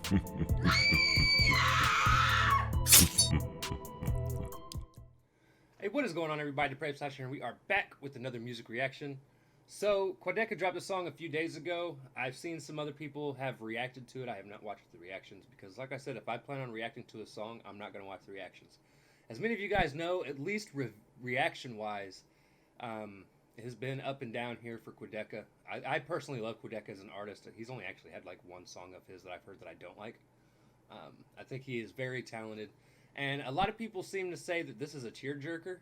Hey, what is going on, everybody? Depraved Slash here, and we are back with another music reaction. So, Quadeca dropped a song a few days ago. I've seen some other people have reacted to it. I have not watched the reactions because, like I said, if I plan on reacting to a song, I'm not going to watch the reactions. As many of you guys know, at least reaction-wise, it has been up and down here for Quadeca. I personally love Quadeca as an artist. He's only actually had like one song of his that I've heard that I don't like. I think he is very talented. And a lot of people seem to say that this is a tearjerker.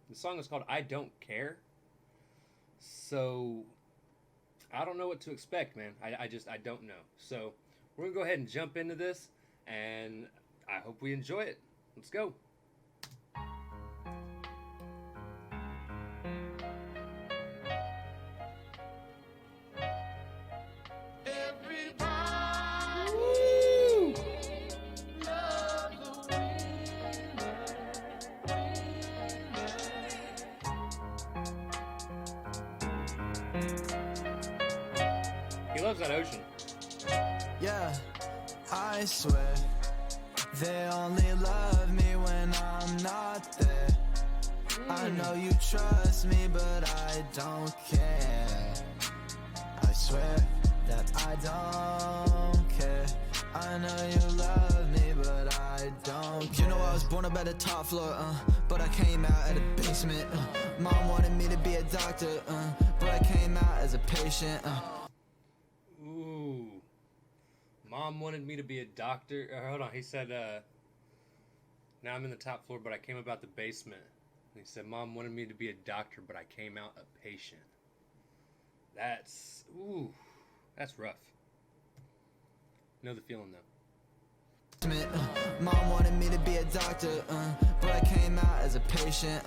The song is called I Don't Care. So, I don't know what to expect, man. I don't know. So, we're going to go ahead and jump into this. And I hope we enjoy it. Let's go. He loves that ocean. Yeah, I swear they only love me when I'm not there. I know you trust me, but I don't care. I swear that I don't care. I know you love me, but I don't care. You know I was born up at the top floor, but I came out at the basement. Mom wanted me to be a doctor, but I came out as a patient. Ooh. Mom wanted me to be a doctor. Hold on. He said, now I'm in the top floor, but I came about the basement. And he said, Mom wanted me to be a doctor, but I came out a patient. That's rough. Know the feeling, though. Mom wanted me to be a doctor, but I came out as a patient.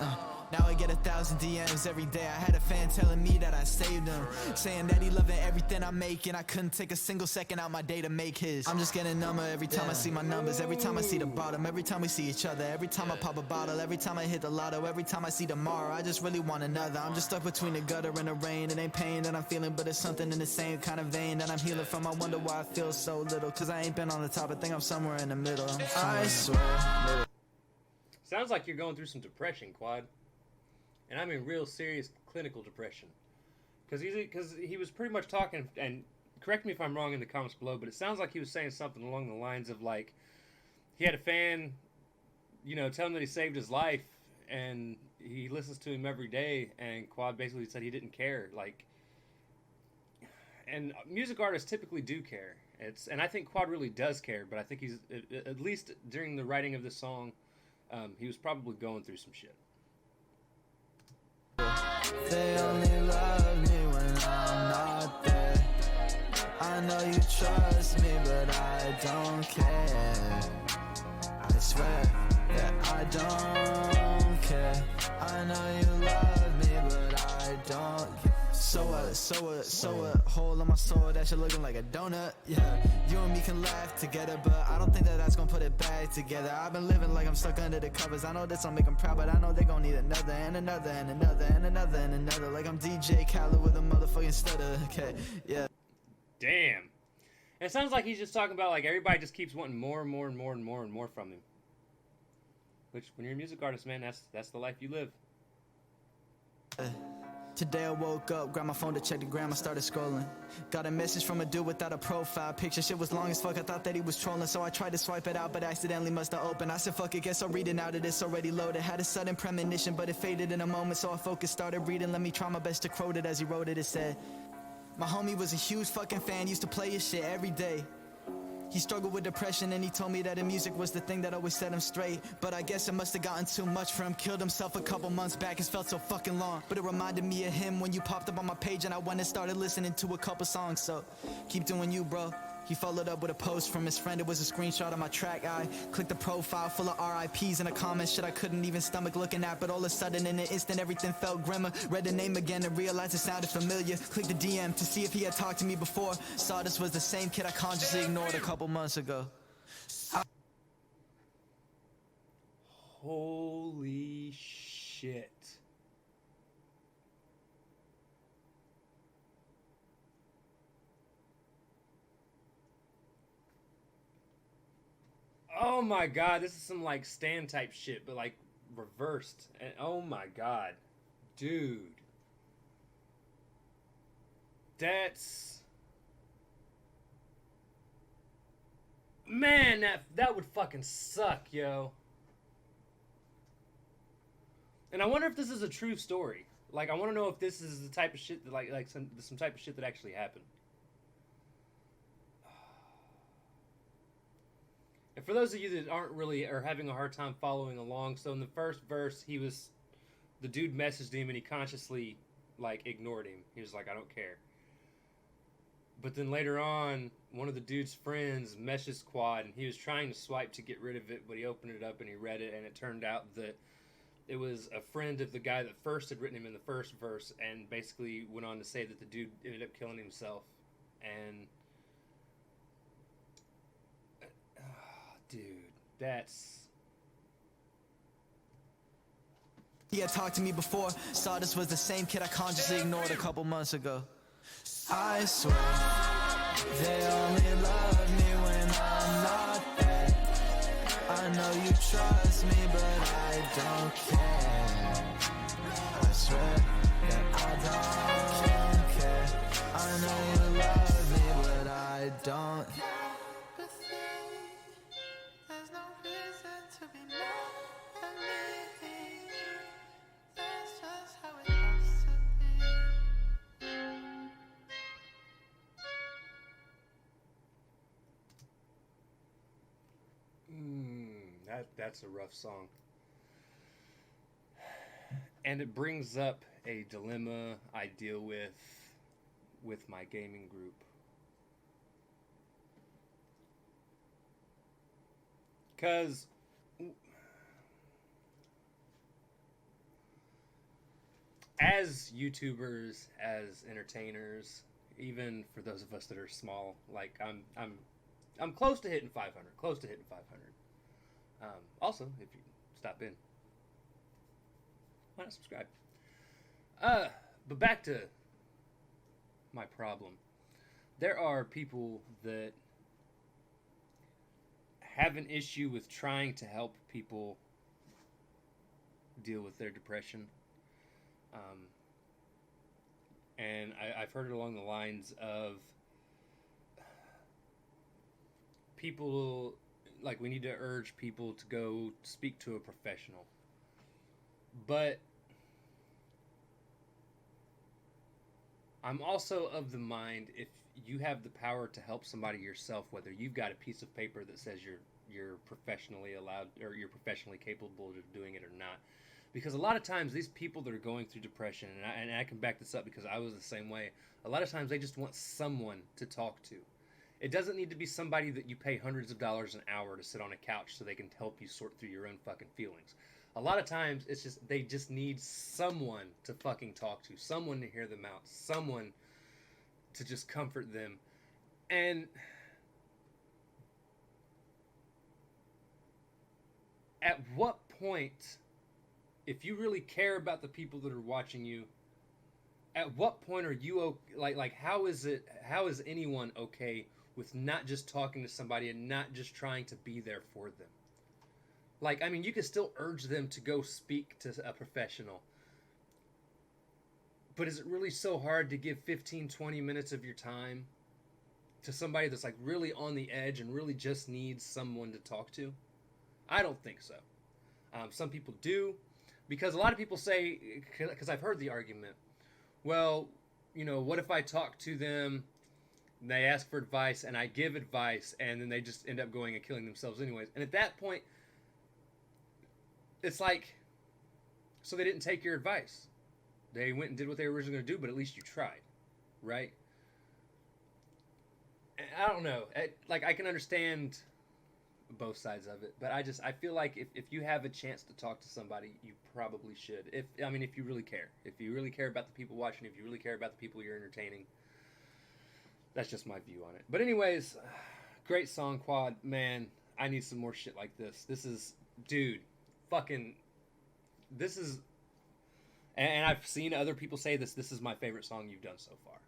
Now I get 1,000 DMs every day. I had a fan telling me that I saved him, saying that he loving everything I make, and I couldn't take a single second out my day to make his. I'm just getting number every time I see my numbers, every time I see the bottom, every time we see each other, every time I pop a bottle, every time I hit the lotto, every time I see tomorrow. I just really want another. I'm just stuck between the gutter and the rain. It ain't pain that I'm feeling, but it's something in the same kind of vein that I'm healing from. I wonder why I feel so little, cause I ain't been on the top. I think I'm somewhere in the middle. I swear. Sounds like you're going through some depression, Quad. And I mean real serious clinical depression. Because he was pretty much talking, and correct me if I'm wrong in the comments below, but it sounds like he was saying something along the lines of like, he had a fan, tell him that he saved his life, and he listens to him every day, and Quad basically said he didn't care. Like, and music artists typically do care. And I think Quad really does care, but I think he's, at least during the writing of this song, he was probably going through some shit. They only love me when I'm not there. I know you trust me, but I don't care. I swear that I don't care. I know you love me, but I don't care. So what, hole in my soul, that shit looking like a donut, yeah. You and me can laugh together, but I don't think that that's gonna put it back together. I've been living like I'm stuck under the covers. I know this don't make them proud, but I know they gon' need another, and another, and another, and another, and another. Like I'm DJ Khaled with a motherfucking stutter, okay, yeah. Damn. And it sounds like he's just talking about like everybody just keeps wanting more and more and more and more and more from him. Which, when you're a music artist, man, that's the life you live. Today I woke up, grabbed my phone to check the gram, I started scrolling. Got a message from a dude without a profile picture. Shit was long as fuck, I thought that he was trolling, so I tried to swipe it out, but accidentally must have opened. I said fuck it, guess I'll read it now that it's already loaded. Had a sudden premonition, but it faded in a moment, so I focused, started reading. Let me try my best to quote it as he wrote it. It said, my homie was a huge fucking fan, used to play his shit every day. He struggled with depression and he told me that the music was the thing that always set him straight. But I guess it must have gotten too much for him. Killed himself a couple months back, it's felt so fucking long. But it reminded me of him when you popped up on my page and I went and started listening to a couple songs. So keep doing you, bro. He followed up with a post from his friend. It was a screenshot of my track. I clicked the profile full of RIPs and a comment shit I couldn't even stomach looking at. But all of a sudden in an instant everything felt grimmer. Read the name again and realized it sounded familiar. Clicked the DM to see if he had talked to me before. Saw this was the same kid I consciously ignored a couple months ago. Holy shit. Oh my god, this is some like Stan type shit, but like reversed. And oh my god, dude, that's man, that would fucking suck, yo. And I wonder if this is a true story. Like, I want to know if this is the type of shit that like some type of shit that actually happened. And for those of you that aren't really or having a hard time following along, so in the first verse, the dude messaged him and he consciously like ignored him. He was like, I don't care. But then later on, one of the dude's friends messaged Quad and he was trying to swipe to get rid of it, but he opened it up and he read it, and it turned out that it was a friend of the guy that first had written him in the first verse, and basically went on to say that the dude ended up killing himself. And dude, that's... He had talked to me before, saw this was the same kid I consciously ignored a couple months ago. I swear, they only love me when I'm not there. I know you trust me, but I don't care. I swear that I don't care. I know you love me, but I don't. There's no reason to be mad at me. That's just how it has to be. That's a rough song. And it brings up a dilemma I deal with my gaming group. Because as YouTubers, as entertainers, even for those of us that are small, like I'm close to hitting 500. Close to hitting 500. Also, if you stop in, why not subscribe? But back to my problem. There are people that have an issue with trying to help people deal with their depression. And I've heard it along the lines of people, like, we need to urge people to go speak to a professional. But I'm also of the mind, if you have the power to help somebody yourself, whether you've got a piece of paper that says you're professionally allowed or you're professionally capable of doing it or not. Because a lot of times these people that are going through depression, and I can back this up because I was the same way, a lot of times they just want someone to talk to. It doesn't need to be somebody that you pay hundreds of dollars an hour to sit on a couch so they can help you sort through your own fucking feelings. A lot of times it's just, they just need someone to fucking talk to, someone to hear them out, someone to just comfort them. And at what point, if you really care about the people that are watching you, at what point are you like how is anyone okay with not just talking to somebody and not just trying to be there for them? Like, I mean, you can still urge them to go speak to a professional, but is it really so hard to give 15-20 minutes of your time to somebody that's like really on the edge and really just needs someone to talk to? I don't think so. Some people do, because a lot of people say, because I've heard the argument, well, you know, what if I talk to them, they ask for advice, and I give advice, and then they just end up going and killing themselves anyways? And at that point, it's like, so they didn't take your advice. They went and did what they were originally going to do, but at least you tried, right? And I don't know. Like, I can understand both sides of it, but I feel like if you have a chance to talk to somebody, you probably should. If you really care. If you really care about the people watching, if you really care about the people you're entertaining. That's just my view on it. But anyways, great song, Quad. Man, I need some more shit like this. This is, dude, fucking, this is, and I've seen other people say this is my favorite song you've done so far.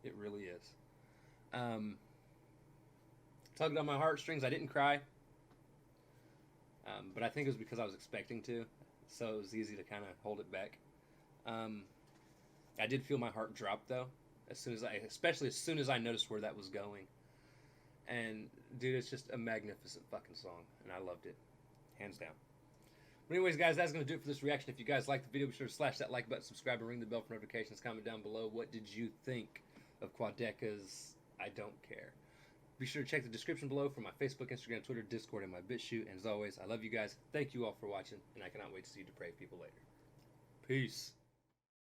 It really is. tugged on my heartstrings. I didn't cry, but I think it was because I was expecting to, so it was easy to kind of hold it back. I did feel my heart drop though, especially as soon as I noticed where that was going. And dude, it's just a magnificent fucking song, and I loved it, hands down. But anyways, guys, that's going to do it for this reaction. If you guys liked the video, be sure to slash that like button, subscribe, and ring the bell for notifications. Comment down below, what did you think of Quadeca's I Don't Care? Be sure to check the description below for my Facebook, Instagram, Twitter, Discord, and my BitChute. And as always, I love you guys. Thank you all for watching, and I cannot wait to see you depraved people later. Peace.